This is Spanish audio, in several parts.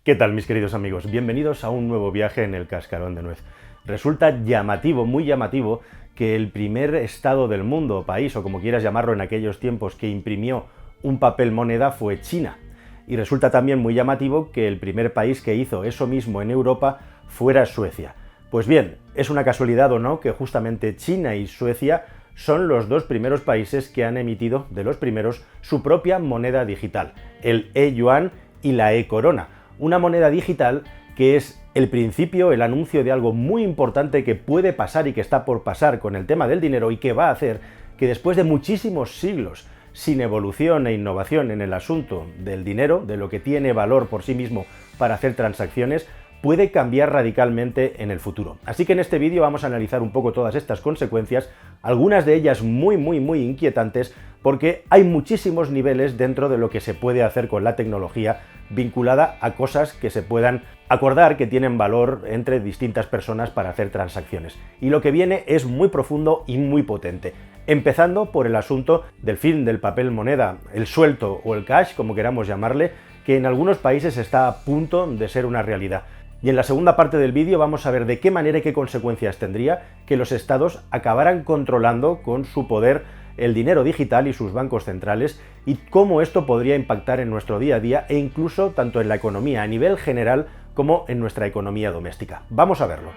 ¿Qué tal, mis queridos amigos? Bienvenidos a un nuevo viaje en el Cascarón de Nuez. Resulta llamativo, muy llamativo, que el primer estado del mundo, país o como quieras llamarlo en aquellos tiempos, que imprimió un papel moneda fue China. Y resulta también muy llamativo que el primer país que hizo eso mismo en Europa fuera Suecia. Pues bien, es una casualidad o no que justamente China y Suecia son los dos primeros países que han emitido, de los primeros, su propia moneda digital, el e-yuan y la e-corona. Una moneda digital que es el principio, el anuncio de algo muy importante que puede pasar y que está por pasar con el tema del dinero y que va a hacer que después de muchísimos siglos sin evolución e innovación en el asunto del dinero, de lo que tiene valor por sí mismo para hacer transacciones, puede cambiar radicalmente en el futuro. Así que en este vídeo vamos a analizar un poco todas estas consecuencias, algunas de ellas muy inquietantes, porque hay muchísimos niveles dentro de lo que se puede hacer con la tecnología vinculada a cosas que se puedan acordar que tienen valor entre distintas personas para hacer transacciones. Y lo que viene es muy profundo y muy potente. Empezando por el asunto del fin del papel moneda, el suelto o el cash, como queramos llamarle, que en algunos países está a punto de ser una realidad. Y en la segunda parte del vídeo vamos a ver de qué manera y qué consecuencias tendría que los estados acabaran controlando con su poder el dinero digital y sus bancos centrales y cómo esto podría impactar en nuestro día a día e incluso tanto en la economía a nivel general como en nuestra economía doméstica. Vamos a verlo.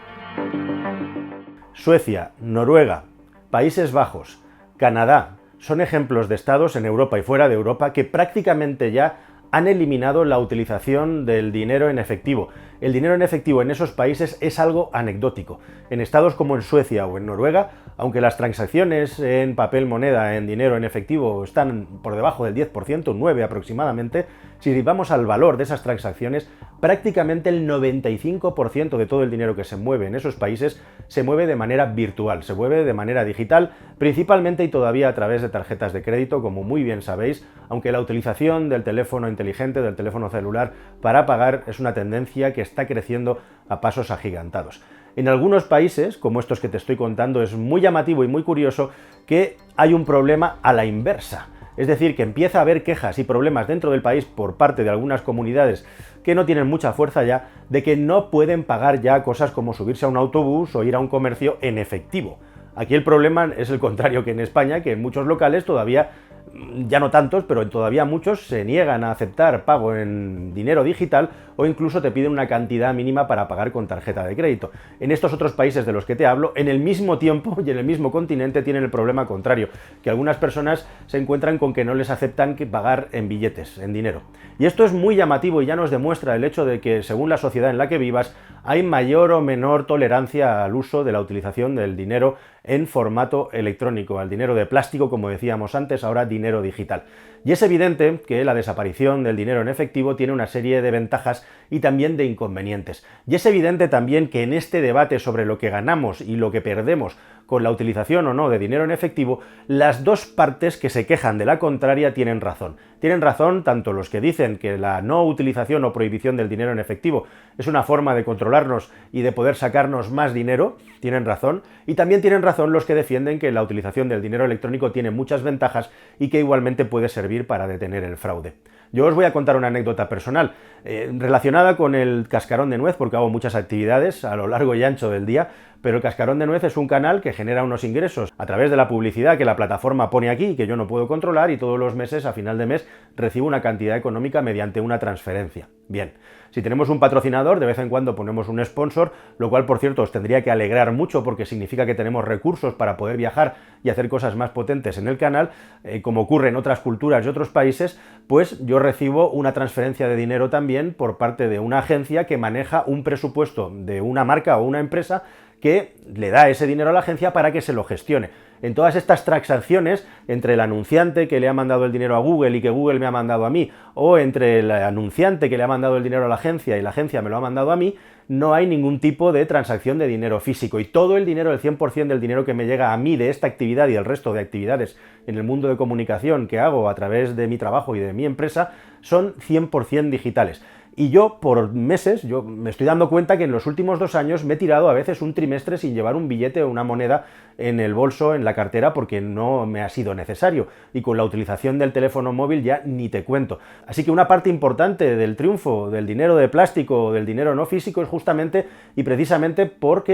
Suecia, Noruega, Países Bajos, Canadá son ejemplos de estados en Europa y fuera de Europa que prácticamente ya han eliminado la utilización del dinero en efectivo. El dinero en efectivo en esos países es algo anecdótico. En estados como en Suecia o en Noruega, aunque las transacciones en papel moneda, en dinero en efectivo, están por debajo del 10%, 9% aproximadamente, si vamos al valor de esas transacciones, prácticamente el 95% de todo el dinero que se mueve en esos países se mueve de manera virtual, se mueve de manera digital, principalmente y todavía a través de tarjetas de crédito, como muy bien sabéis, aunque la utilización del teléfono inteligente, del teléfono celular para pagar es una tendencia que está creciendo a pasos agigantados. En algunos países, como estos que te estoy contando, es muy llamativo y muy curioso que hay un problema a la inversa. Es decir, que empieza a haber quejas y problemas dentro del país por parte de algunas comunidades que no tienen mucha fuerza ya, de que no pueden pagar ya cosas como subirse a un autobús o ir a un comercio en efectivo. Aquí el problema es el contrario que en España, que en muchos locales todavía, ya no tantos, pero todavía muchos se niegan a aceptar pago en dinero digital o incluso te piden una cantidad mínima para pagar con tarjeta de crédito. En estos otros países de los que te hablo, en el mismo tiempo y en el mismo continente tienen el problema contrario, que algunas personas se encuentran con que no les aceptan que pagar en billetes, en dinero. Y esto es muy llamativo y ya nos demuestra el hecho de que según la sociedad en la que vivas hay mayor o menor tolerancia al uso de la utilización del dinero en formato electrónico, al dinero de plástico, como decíamos antes, ahora dinero digital. Y es evidente que la desaparición del dinero en efectivo tiene una serie de ventajas y también de inconvenientes. Y es evidente también que en este debate sobre lo que ganamos y lo que perdemos con la utilización o no de dinero en efectivo, las dos partes que se quejan de la contraria tienen razón. Tienen razón tanto los que dicen que la no utilización o prohibición del dinero en efectivo es una forma de controlarnos y de poder sacarnos más dinero, tienen razón, y también tienen razón los que defienden que la utilización del dinero electrónico tiene muchas ventajas y que igualmente puede servir para detener el fraude. Yo os voy a contar una anécdota personal relacionada con el Cascarón de Nuez, porque hago muchas actividades a lo largo y ancho del día, pero el Cascarón de Nuez es un canal que genera unos ingresos a través de la publicidad que la plataforma pone aquí, que yo no puedo controlar, y todos los meses, a final de mes, recibo una cantidad económica mediante una transferencia. Bien, si tenemos un patrocinador, de vez en cuando ponemos un sponsor, lo cual, por cierto, os tendría que alegrar mucho porque significa que tenemos recursos para poder viajar y hacer cosas más potentes en el canal, como ocurre en otras culturas y otros países, pues yo recibo una transferencia de dinero también por parte de una agencia que maneja un presupuesto de una marca o una empresa que le da ese dinero a la agencia para que se lo gestione. En todas estas transacciones, entre el anunciante que le ha mandado el dinero a Google y que Google me ha mandado a mí, o entre el anunciante que le ha mandado el dinero a la agencia y la agencia me lo ha mandado a mí, no hay ningún tipo de transacción de dinero físico. Y todo el dinero, el 100% del dinero que me llega a mí de esta actividad y el resto de actividades en el mundo de comunicación que hago a través de mi trabajo y de mi empresa, son 100% digitales. Y yo, por meses, yo me estoy dando cuenta que en los últimos 2 años me he tirado a veces un trimestre sin llevar un billete o una moneda en el bolso, en la cartera, porque no me ha sido necesario. Y con la utilización del teléfono móvil ya ni te cuento. Así que una parte importante del triunfo del dinero de plástico o del dinero no físico es justamente y precisamente por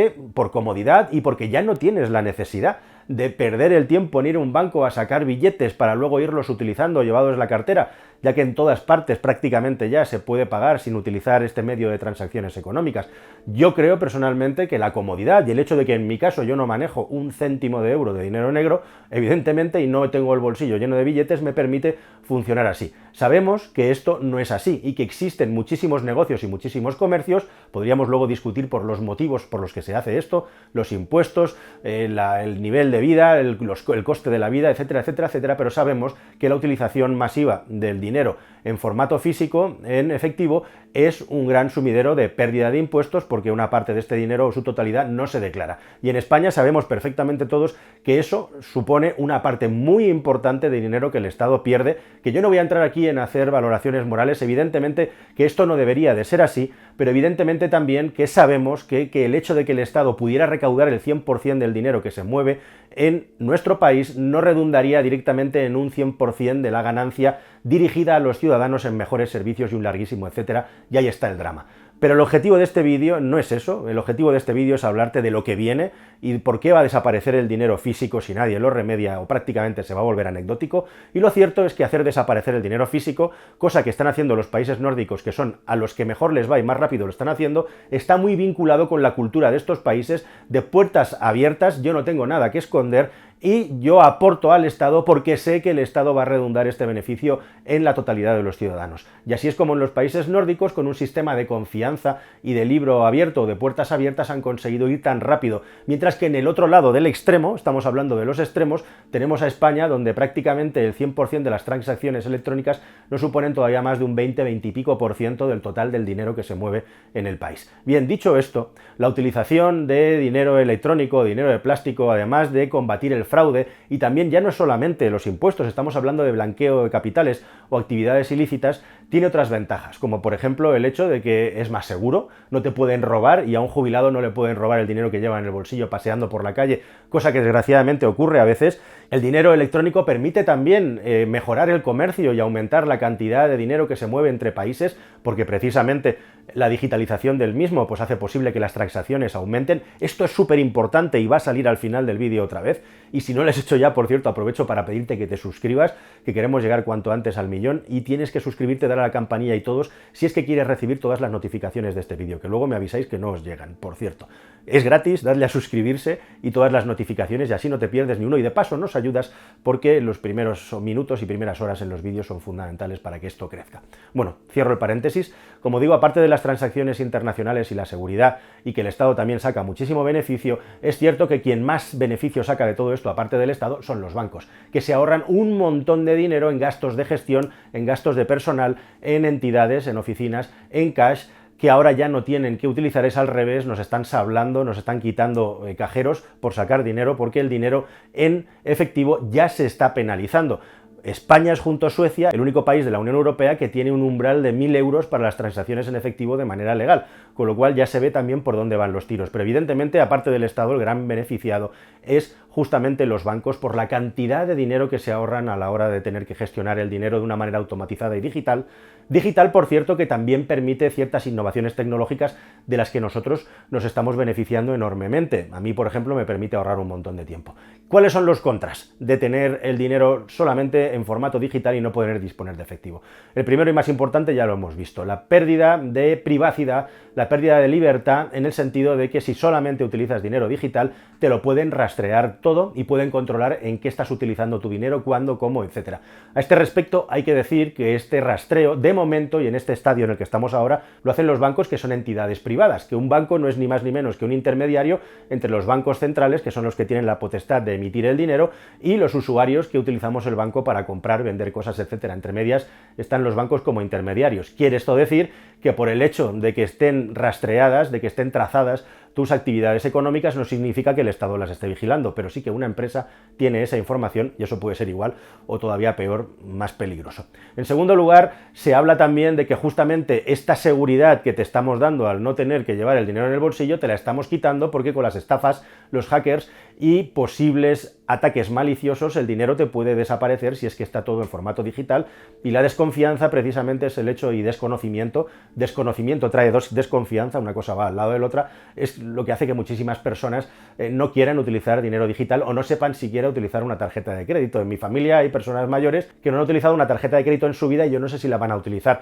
comodidad y porque ya no tienes la necesidad de perder el tiempo en ir a un banco a sacar billetes para luego irlos utilizando llevados en la cartera, ya que en todas partes prácticamente ya se puede pagar sin utilizar este medio de transacciones económicas. Yo creo personalmente que la comodidad y el hecho de que en mi caso yo no manejo un céntimo de euro de dinero negro, evidentemente, y no tengo el bolsillo lleno de billetes, me permite funcionar así. Sabemos que esto no es así y que existen muchísimos negocios y muchísimos comercios, podríamos luego discutir por los motivos por los que se hace esto, los impuestos, el nivel de vida, el coste de la vida, etcétera, etcétera, etcétera, pero sabemos que la utilización masiva del dinero en formato físico, en efectivo, es un gran sumidero de pérdida de impuestos porque una parte de este dinero o su totalidad no se declara. Y en España sabemos perfectamente todos que eso supone una parte muy importante de dinero que el Estado pierde, que yo no voy a entrar aquí en hacer valoraciones morales, evidentemente que esto no debería de ser así, pero evidentemente también que sabemos que el hecho de que el Estado pudiera recaudar el 100% del dinero que se mueve en nuestro país no redundaría directamente en un 100% de la ganancia dirigida a los ciudadanos en mejores servicios y un larguísimo etcétera, y ahí está el drama. Pero el objetivo de este vídeo no es eso, el objetivo de este vídeo es hablarte de lo que viene y por qué va a desaparecer el dinero físico si nadie lo remedia o prácticamente se va a volver anecdótico, y lo cierto es que hacer desaparecer el dinero físico, cosa que están haciendo los países nórdicos, que son a los que mejor les va y más rápido lo están haciendo, está muy vinculado con la cultura de estos países de puertas abiertas, yo no tengo nada que esconder, y yo aporto al Estado porque sé que el Estado va a redundar este beneficio en la totalidad de los ciudadanos. Y así es como en los países nórdicos, con un sistema de confianza y de libro abierto o de puertas abiertas, han conseguido ir tan rápido. Mientras que en el otro lado del extremo, estamos hablando de los extremos, tenemos a España, donde prácticamente el 100% de las transacciones electrónicas no suponen todavía más de un 20 y pico por ciento del total del dinero que se mueve en el país. Bien, dicho esto, la utilización de dinero electrónico, dinero de plástico, además de combatir el fraude, y también ya no es solamente los impuestos, estamos hablando de blanqueo de capitales o actividades ilícitas, tiene otras ventajas, como por ejemplo el hecho de que es más seguro, no te pueden robar y a un jubilado no le pueden robar el dinero que lleva en el bolsillo paseando por la calle, cosa que desgraciadamente ocurre a veces. El dinero electrónico permite también mejorar el comercio y aumentar la cantidad de dinero que se mueve entre países, porque precisamente la digitalización del mismo pues hace posible que las transacciones aumenten. Esto es súper importante y va a salir al final del vídeo otra vez. Y si no lo has hecho ya, por cierto, aprovecho para pedirte que te suscribas, que queremos llegar cuanto antes al 1.000.000, y tienes que suscribirte, dar a la campanilla y todos, si es que quieres recibir todas las notificaciones de este vídeo, que luego me avisáis que no os llegan, por cierto. Es gratis, dadle a suscribirse y todas las notificaciones, y así no te pierdes ni uno, y de paso nos ayudas porque los primeros minutos y primeras horas en los vídeos son fundamentales para que esto crezca. Bueno, cierro el paréntesis. Como digo, aparte de las transacciones internacionales y la seguridad, y que el Estado también saca muchísimo beneficio, es cierto que quien más beneficio saca de todo esto, aparte del Estado, son los bancos, que se ahorran un montón de dinero en gastos de gestión, en gastos de personal, en entidades, en oficinas, en cash, que ahora ya no tienen que utilizar, es al revés, nos están sablando, nos están quitando cajeros por sacar dinero, porque el dinero en efectivo ya se está penalizando. España es, junto a Suecia, el único país de la Unión Europea que tiene un umbral de 1.000 euros para las transacciones en efectivo de manera legal, con lo cual ya se ve también por dónde van los tiros. Pero evidentemente, aparte del Estado, el gran beneficiado es justamente los bancos por la cantidad de dinero que se ahorran a la hora de tener que gestionar el dinero de una manera automatizada y digital. Digital, por cierto, que también permite ciertas innovaciones tecnológicas de las que nosotros nos estamos beneficiando enormemente. A mí, por ejemplo, me permite ahorrar un montón de tiempo. ¿Cuáles son los contras de tener el dinero solamente en formato digital y no poder disponer de efectivo? El primero y más importante ya lo hemos visto, la pérdida de privacidad, la pérdida de libertad, en el sentido de que si solamente utilizas dinero digital, te lo pueden rastrear todo y pueden controlar en qué estás utilizando tu dinero, cuándo, cómo, etc. A este respecto hay que decir que este rastreo, de momento y en este estadio en el que estamos ahora, lo hacen los bancos, que son entidades privadas, que un banco no es ni más ni menos que un intermediario entre los bancos centrales, que son los que tienen la potestad de emitir el dinero, y los usuarios que utilizamos el banco para comprar, vender cosas, etc. Entre medias están los bancos como intermediarios. Quiere esto decir que por el hecho de que estén rastreadas, de que estén trazadas tus actividades económicas no significa que el Estado las esté vigilando, pero sí que una empresa tiene esa información y eso puede ser igual o todavía peor, más peligroso. En segundo lugar, se habla también de que justamente esta seguridad que te estamos dando al no tener que llevar el dinero en el bolsillo te la estamos quitando porque con las estafas, los hackers y posibles ataques maliciosos el dinero te puede desaparecer si es que está todo en formato digital, y la desconfianza precisamente es el hecho y desconocimiento trae desconfianza, una cosa va al lado de la otra, es lo que hace que muchísimas personas no quieran utilizar dinero digital o no sepan siquiera utilizar una tarjeta de crédito. En mi familia hay personas mayores que no han utilizado una tarjeta de crédito en su vida y yo no sé si la van a utilizar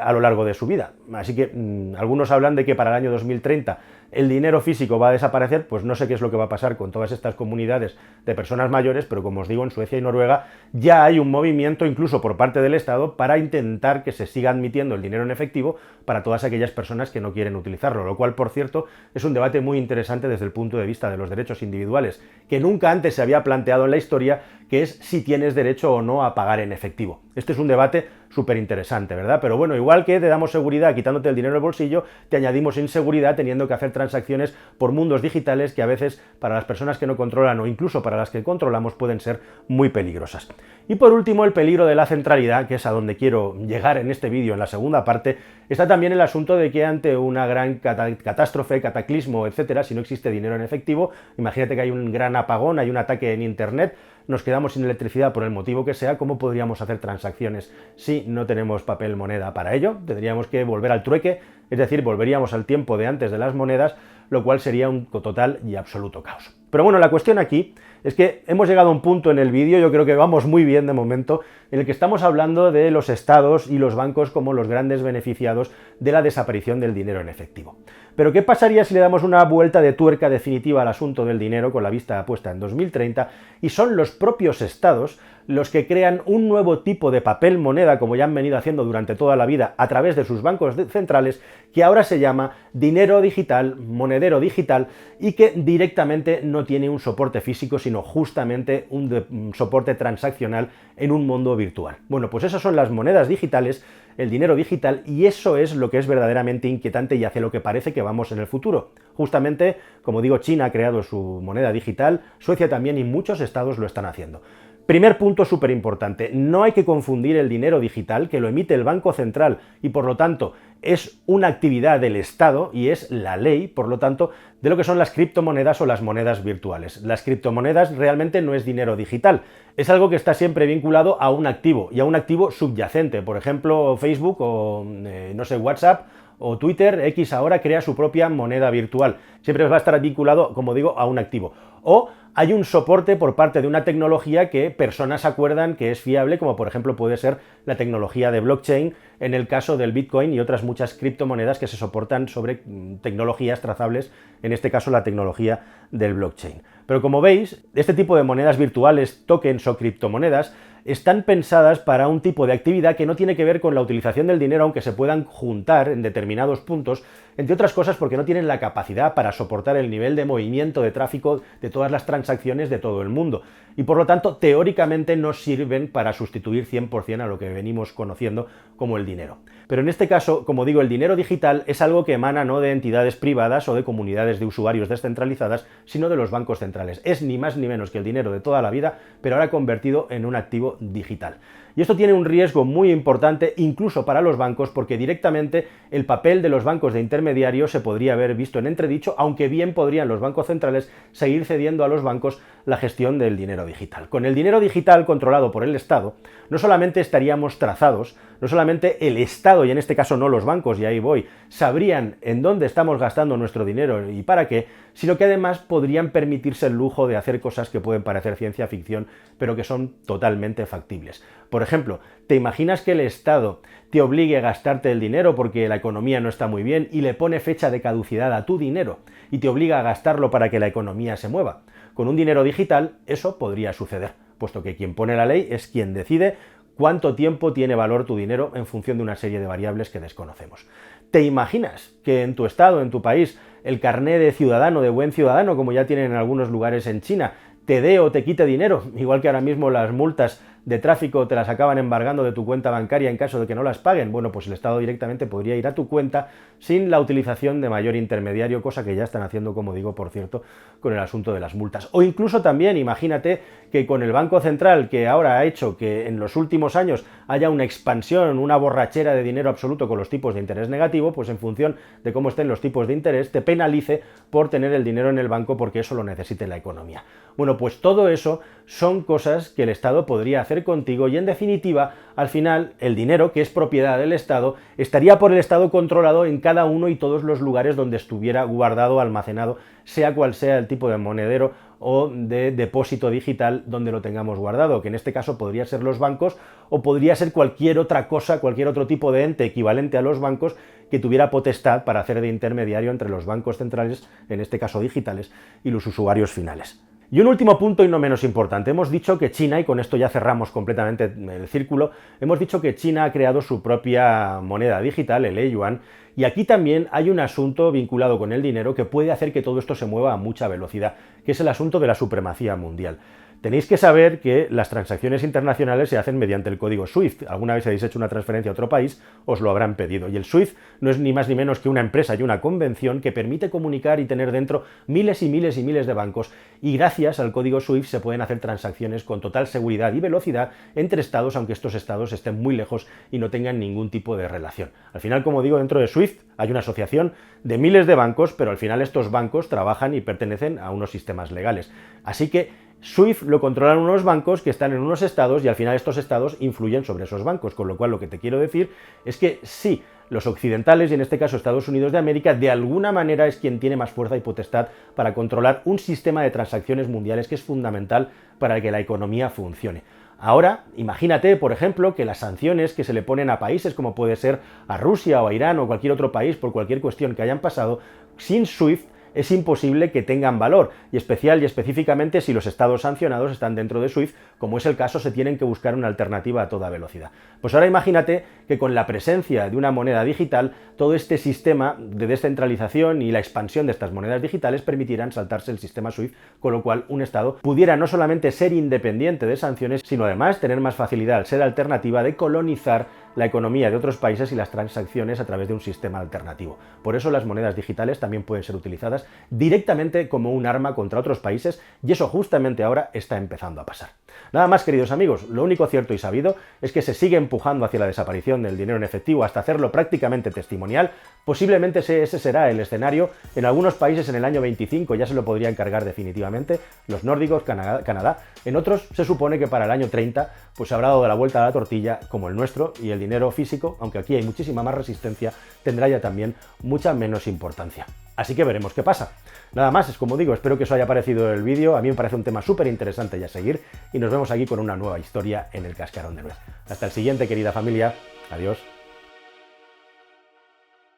a lo largo de su vida. Así que algunos hablan de que para el año 2030 el dinero físico va a desaparecer, pues no sé qué es lo que va a pasar con todas estas comunidades de personas mayores, pero como os digo, en Suecia y Noruega ya hay un movimiento, incluso por parte del Estado, para intentar que se siga admitiendo el dinero en efectivo para todas aquellas personas que no quieren utilizarlo, lo cual, por cierto, es un debate muy interesante desde el punto de vista de los derechos individuales, que nunca antes se había planteado en la historia, que es si tienes derecho o no a pagar en efectivo. Este es un debate súper interesante, ¿verdad? Pero bueno, igual que te damos seguridad quitándote el dinero del bolsillo, te añadimos inseguridad teniendo que hacer transacciones por mundos digitales que a veces para las personas que no controlan o incluso para las que controlamos pueden ser muy peligrosas. Y por último, el peligro de la centralidad, que es a donde quiero llegar en este vídeo, en la segunda parte, está también el asunto de que ante una gran catástrofe, cataclismo, etcétera, si no existe dinero en efectivo, imagínate que hay un gran apagón, hay un ataque en Internet, nos quedamos sin electricidad por el motivo que sea, ¿cómo podríamos hacer transacciones si no tenemos papel moneda para ello? Tendríamos que volver al trueque, es decir, volveríamos al tiempo de antes de las monedas, lo cual sería un total y absoluto caos. Pero bueno, la cuestión aquí es que hemos llegado a un punto en el vídeo, yo creo que vamos muy bien de momento, en el que estamos hablando de los estados y los bancos como los grandes beneficiados de la desaparición del dinero en efectivo. Pero ¿qué pasaría si le damos una vuelta de tuerca definitiva al asunto del dinero con la vista puesta en 2030 y son los propios estados los que crean un nuevo tipo de papel moneda, como ya han venido haciendo durante toda la vida a través de sus bancos centrales, que ahora se llama dinero digital, monedero digital, y que directamente no tiene un soporte físico, sino justamente un soporte transaccional en un mundo virtual? Bueno, pues esas son las monedas digitales, el dinero digital, y eso es lo que es verdaderamente inquietante y hacia lo que parece que vamos en el futuro. Justamente, como digo, China ha creado su moneda digital, Suecia también, y muchos estados lo están haciendo. Primer punto súper importante, no hay que confundir el dinero digital, que lo emite el Banco Central y por lo tanto es una actividad del Estado y es la ley, por lo tanto, de lo que son las criptomonedas o las monedas virtuales. Las criptomonedas realmente no es dinero digital, es algo que está siempre vinculado a un activo y a un activo subyacente, por ejemplo Facebook o no sé, WhatsApp o Twitter, X ahora crea su propia moneda virtual. Siempre va a estar vinculado, como digo, a un activo. O hay un soporte por parte de una tecnología que personas acuerdan que es fiable, como por ejemplo puede ser la tecnología de blockchain en el caso del Bitcoin y otras muchas criptomonedas que se soportan sobre tecnologías trazables, en este caso la tecnología del blockchain. Pero como veis, este tipo de monedas virtuales, tokens o criptomonedas, están pensadas para un tipo de actividad que no tiene que ver con la utilización del dinero, aunque se puedan juntar en determinados puntos, entre otras cosas porque no tienen la capacidad para soportar el nivel de movimiento de tráfico de todas las transacciones de todo el mundo. Y por lo tanto, teóricamente no sirven para sustituir 100% a lo que venimos conociendo como el dinero. Pero en este caso, como digo, el dinero digital es algo que emana no de entidades privadas o de comunidades de usuarios descentralizadas, sino de los bancos centrales. Es ni más ni menos que el dinero de toda la vida, pero ahora convertido en un activo digital. Y esto tiene un riesgo muy importante incluso para los bancos, porque directamente el papel de los bancos de intermediario se podría haber visto en entredicho, aunque bien podrían los bancos centrales seguir cediendo a los bancos la gestión del dinero digital. Con el dinero digital controlado por el Estado, no solamente estaríamos trazados, no solamente el Estado, y en este caso no los bancos, y ahí voy, sabrían en dónde estamos gastando nuestro dinero y para qué, sino que además podrían permitirse el lujo de hacer cosas que pueden parecer ciencia ficción, pero que son totalmente factibles. Por ejemplo, ¿te imaginas que el Estado te obligue a gastarte el dinero porque la economía no está muy bien y le pone fecha de caducidad a tu dinero y te obliga a gastarlo para que la economía se mueva? Con un dinero digital eso podría suceder, puesto que quien pone la ley es quien decide cuánto tiempo tiene valor tu dinero en función de una serie de variables que desconocemos. ¿Te imaginas que en tu estado, en tu país, el carné de ciudadano, de buen ciudadano, como ya tienen en algunos lugares en China, te dé o te quite dinero, igual que ahora mismo las multas de tráfico te las acaban embargando de tu cuenta bancaria en caso de que no las paguen, bueno, pues el Estado directamente podría ir a tu cuenta sin la utilización de mayor intermediario, cosa que ya están haciendo, como digo, por cierto, con el asunto de las multas. O incluso también, imagínate que con el Banco Central, que ahora ha hecho que en los últimos años haya una expansión, una borrachera de dinero absoluto con los tipos de interés negativo, pues en función de cómo estén los tipos de interés, te penalice por tener el dinero en el banco porque eso lo necesite la economía. Bueno, pues todo eso son cosas que el Estado podría hacer contigo y, en definitiva, al final, el dinero, que es propiedad del Estado, estaría por el Estado controlado en cada uno y todos los lugares donde estuviera guardado, almacenado, sea cual sea el tipo de monedero o de depósito digital donde lo tengamos guardado, que en este caso podría ser los bancos o podría ser cualquier otra cosa, cualquier otro tipo de ente equivalente a los bancos que tuviera potestad para hacer de intermediario entre los bancos centrales, en este caso digitales, y los usuarios finales. Y un último punto y no menos importante, hemos dicho que China, y con esto ya cerramos completamente el círculo, hemos dicho que China ha creado su propia moneda digital, el e-yuan, y aquí también hay un asunto vinculado con el dinero que puede hacer que todo esto se mueva a mucha velocidad, que es el asunto de la supremacía mundial. Tenéis que saber que las transacciones internacionales se hacen mediante el código SWIFT. Alguna vez habéis hecho una transferencia a otro país, os lo habrán pedido. Y el SWIFT no es ni más ni menos que una empresa y una convención que permite comunicar y tener dentro miles y miles y miles de bancos. Y gracias al código SWIFT se pueden hacer transacciones con total seguridad y velocidad entre estados, aunque estos estados estén muy lejos y no tengan ningún tipo de relación. Al final, como digo, dentro de SWIFT hay una asociación de miles de bancos, pero al final estos bancos trabajan y pertenecen a unos sistemas legales. Así que SWIFT lo controlan unos bancos que están en unos estados y al final estos estados influyen sobre esos bancos, con lo cual lo que te quiero decir es que sí, los occidentales, y en este caso Estados Unidos de América, de alguna manera es quien tiene más fuerza y potestad para controlar un sistema de transacciones mundiales que es fundamental para que la economía funcione. Ahora, imagínate, por ejemplo, que las sanciones que se le ponen a países como puede ser a Rusia o a Irán o cualquier otro país por cualquier cuestión que hayan pasado, sin SWIFT es imposible que tengan valor, y especial y específicamente si los estados sancionados están dentro de SWIFT, como es el caso, se tienen que buscar una alternativa a toda velocidad. Pues ahora imagínate que con la presencia de una moneda digital, todo este sistema de descentralización y la expansión de estas monedas digitales permitirán saltarse el sistema SWIFT, con lo cual un estado pudiera no solamente ser independiente de sanciones, sino además tener más facilidad al ser alternativa de colonizar la economía de otros países y las transacciones a través de un sistema alternativo. Por eso las monedas digitales también pueden ser utilizadas directamente como un arma contra otros países, y eso justamente ahora está empezando a pasar. Nada más, queridos amigos, lo único cierto y sabido es que se sigue empujando hacia la desaparición del dinero en efectivo hasta hacerlo prácticamente testimonial. Posiblemente ese será el escenario. En algunos países en el año 25 ya se lo podrían cargar definitivamente, los nórdicos, Canadá. En otros se supone que para el año 30 pues se habrá dado la vuelta a la tortilla como el nuestro, y el dinero físico, aunque aquí hay muchísima más resistencia, tendrá ya también mucha menos importancia. Así que veremos qué pasa. Nada más, es como digo, espero que os haya parecido el vídeo. A mí me parece un tema súper interesante y a seguir, y nos vemos aquí con una nueva historia en el Cascarón de Nuez. Hasta el siguiente, querida familia. Adiós.